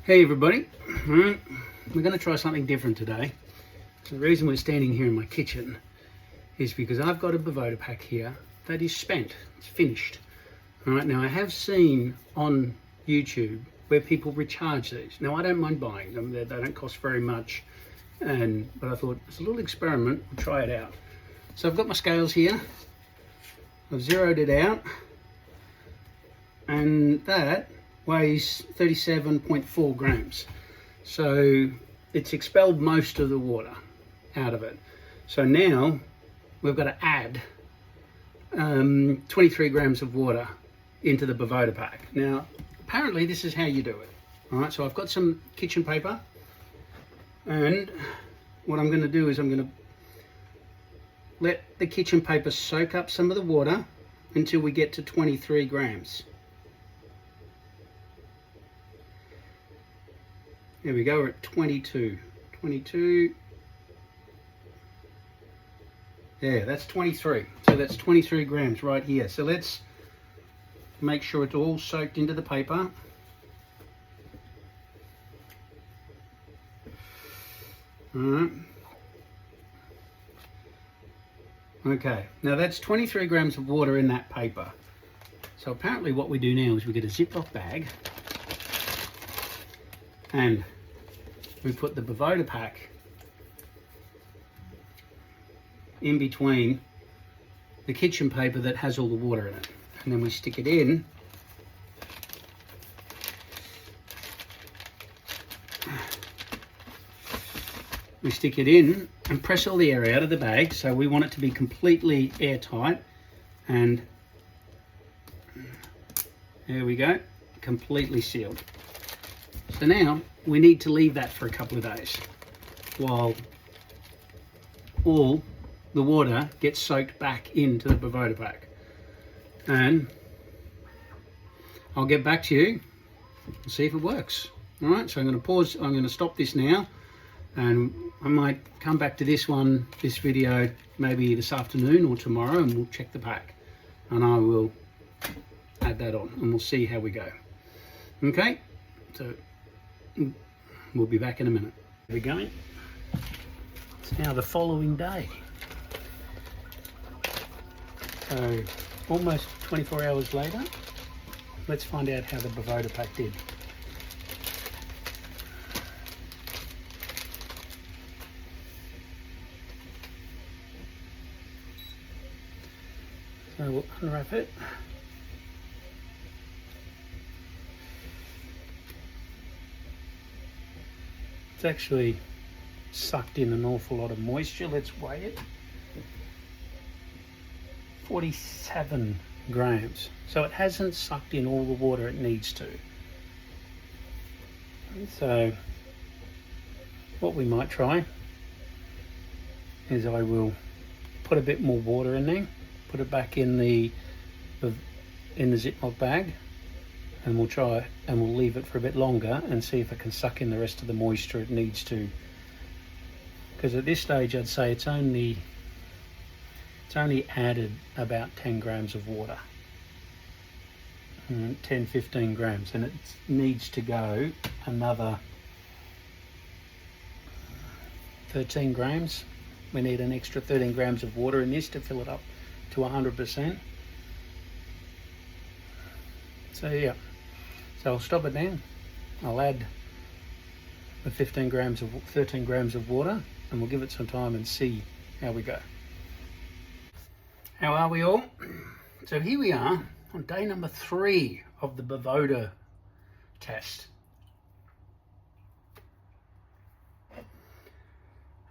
Hey everybody, we're going to try something different today. So the reason we're standing here in my kitchen is because I've got a Boveda pack here that is spent, it's finished. Alright, now I have seen on YouTube where people recharge these. Now I don't mind buying them, they don't cost very much, but I thought it's a little experiment, we'll try it out. So I've got my scales here, I've zeroed it out, and that weighs 37.4 grams. So it's expelled most of the water out of it. So now we've got to add 23 grams of water into the Boveda pack. Now, apparently this is how you do it. All right, so I've got some kitchen paper, and what I'm going to do is I'm going to let the kitchen paper soak up some of the water until we get to 23 grams. There we go, we're at 22. Yeah, that's 23. So that's 23 grams right here. So let's make sure it's all soaked into the paper. Alright. Okay, now that's 23 grams of water in that paper. So apparently what we do now is we get a Ziploc bag and we put the Boveda pack in between the kitchen paper that has all the water in it, and then we stick it in and press all the air out of the bag. So we want it to be completely airtight, and there we go, completely sealed. So now we need to leave that for a couple of days while all the water gets soaked back into the Boveda pack, and I'll get back to you and see if it works. All right, so I'm going to pause, I'm going to stop this now, and I might come back to this video maybe this afternoon or tomorrow, and we'll check the pack and I will add that on and we'll see how we go. Okay, so we'll be back in a minute. We're going. It's now the following day. So almost 24 hours later, let's find out how the Boveda pack did. So we'll unwrap it. It's actually sucked in an awful lot of moisture. Let's weigh it. 47 grams. So it hasn't sucked in all the water it needs to. So what we might try is I will put a bit more water in there, put it back in the Ziploc bag, and we'll try and we'll leave it for a bit longer and see if it can suck in the rest of the moisture it needs to. Because at this stage I'd say it's only added about 10 grams of water, 10-15 grams, and it needs to go another 13 grams. We need an extra 13 grams of water in this to fill it up to 100%. So yeah, so I'll stop it now. I'll add the 13 grams of water, and we'll give it some time and see how we go. How are we all? So here we are on day number 3 of the Boveda test.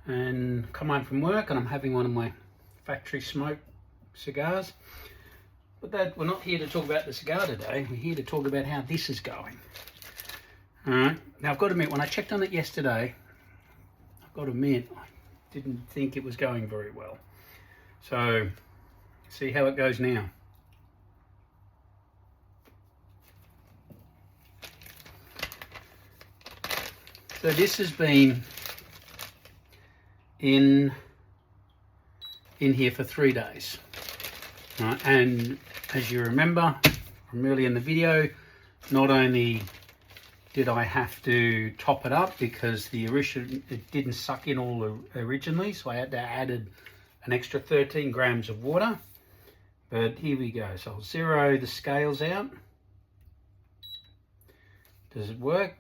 And come home from work and I'm having one of my factory smoke cigars. But we're not here to talk about the cigar today, we're here to talk about how this is going. Alright, now I've got to admit, when I checked on it yesterday, I've got to admit, I didn't think it was going very well. So, see how it goes now. So this has been in here for 3 days. Right, and as you remember from earlier in the video, not only did I have to top it up because the original, it didn't suck in all originally, so I had to add an extra 13 grams of water. But here we go. So I'll zero the scales out. Does it work?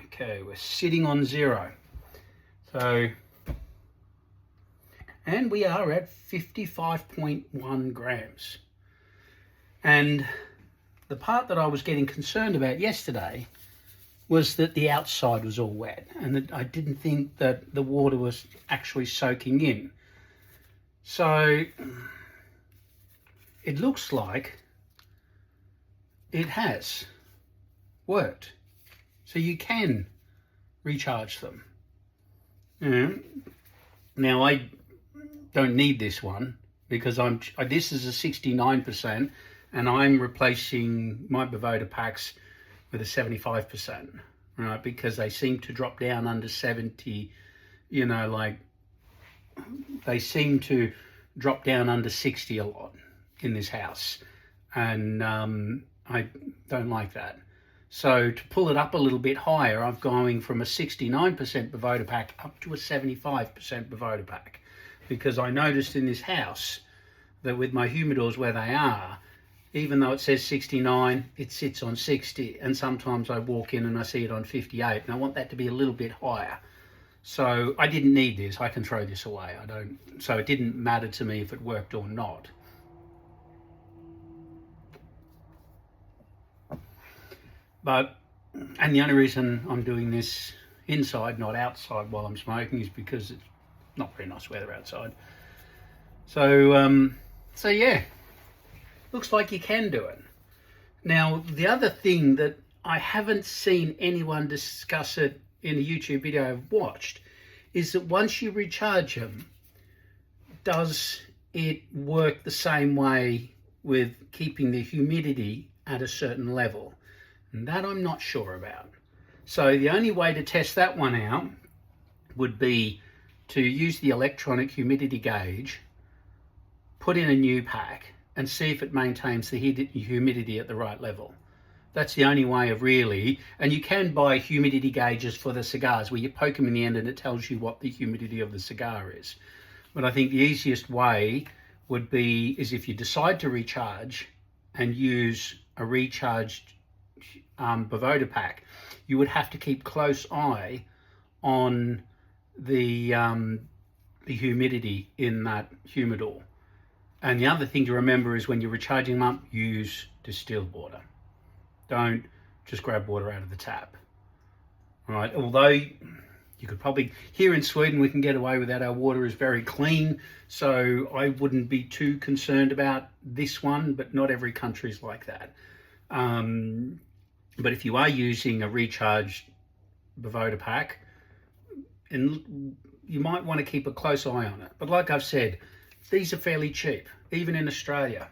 Okay, we're sitting on 0. So, and we are at 55.1 grams. And the part that I was getting concerned about yesterday was that the outside was all wet and that I didn't think that the water was actually soaking in. So it looks like it has worked. So you can recharge them. Now I don't need this one because this is a 69% and I'm replacing my Boveda packs with a 75%, right? Because they seem to drop down under 70, you know, like they seem to drop down under 60 a lot in this house. And I don't like that. So to pull it up a little bit higher, I'm going from a 69% Boveda pack up to a 75% Boveda pack. Because I noticed in this house that with my humidors where they are, even though it says 69, it sits on 60. And sometimes I walk in and I see it on 58. And I want that to be a little bit higher. So I didn't need this. I can throw this away. So it didn't matter to me if it worked or not. And the only reason I'm doing this inside, not outside while I'm smoking, is because it's not very nice weather outside. So yeah, looks like you can do it. Now, the other thing that I haven't seen anyone discuss it in a YouTube video I've watched is that once you recharge them, does it work the same way with keeping the humidity at a certain level? And that I'm not sure about. So the only way to test that one out would be to use the electronic humidity gauge, put in a new pack, and see if it maintains the humidity at the right level. That's the only way of really, and you can buy humidity gauges for the cigars where you poke them in the end and it tells you what the humidity of the cigar is. But I think the easiest way would be is if you decide to recharge and use a recharged Boveda pack, you would have to keep close eye on the humidity in that humidor. And the other thing to remember is when you're recharging them up, use distilled water. Don't just grab water out of the tap. Right? Although you could probably, here in Sweden, we can get away with that. Our water is very clean, so I wouldn't be too concerned about this one, but not every country is like that. But if you are using a recharged Boveda pack, and you might want to keep a close eye on it. But like I've said, these are fairly cheap, even in Australia.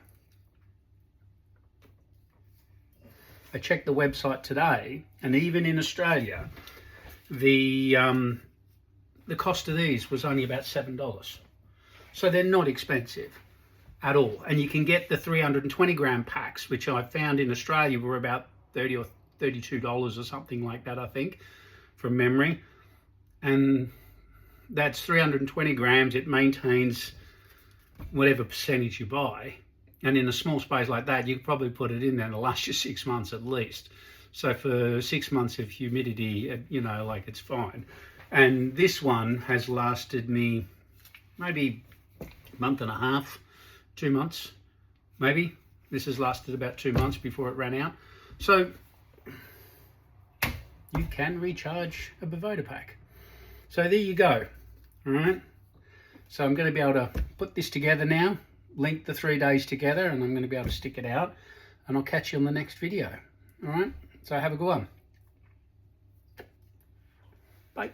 I checked the website today, and even in Australia, the cost of these was only about $7. So they're not expensive at all. And you can get the 320 gram packs, which I found in Australia were about $30 or $32 or something like that, I think, from memory. And that's 320 grams. It maintains whatever percentage you buy. And in a small space like that, you could probably put it in there and it'll last you 6 months at least. So for 6 months of humidity, you know, like it's fine. And this one has lasted me maybe a month and a half, 2 months, maybe. This has lasted about 2 months before it ran out. So you can recharge a Boveda pack. So there you go, all right? So I'm going to be able to put this together now, link the 3 days together, and I'm going to be able to stick it out, and I'll catch you on the next video, all right? So have a good one. Bye.